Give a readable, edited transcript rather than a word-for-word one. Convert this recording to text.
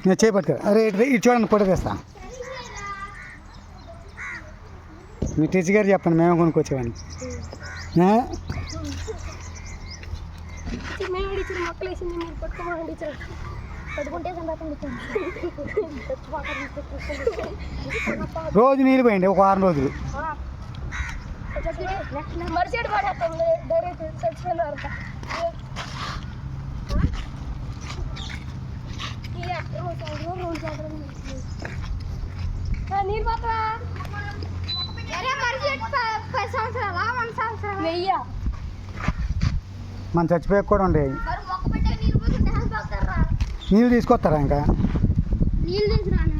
నేను చేపట్టుకో. అరే ఇటు చూడండి, ఫోటో తెస్తా. మీ టీచర్ గారు చెప్పండి, మేమే కొనుక్కొచ్చేవాడిని. రోజు నీళ్ళు పోయండి, ఒక 6 రోజులు. మనం చచ్చిపోయాక కూడా ఉండేవి. నీళ్ళు తీసుకొస్తారా ఇంకా? నీళ్ళు తీసుకురా.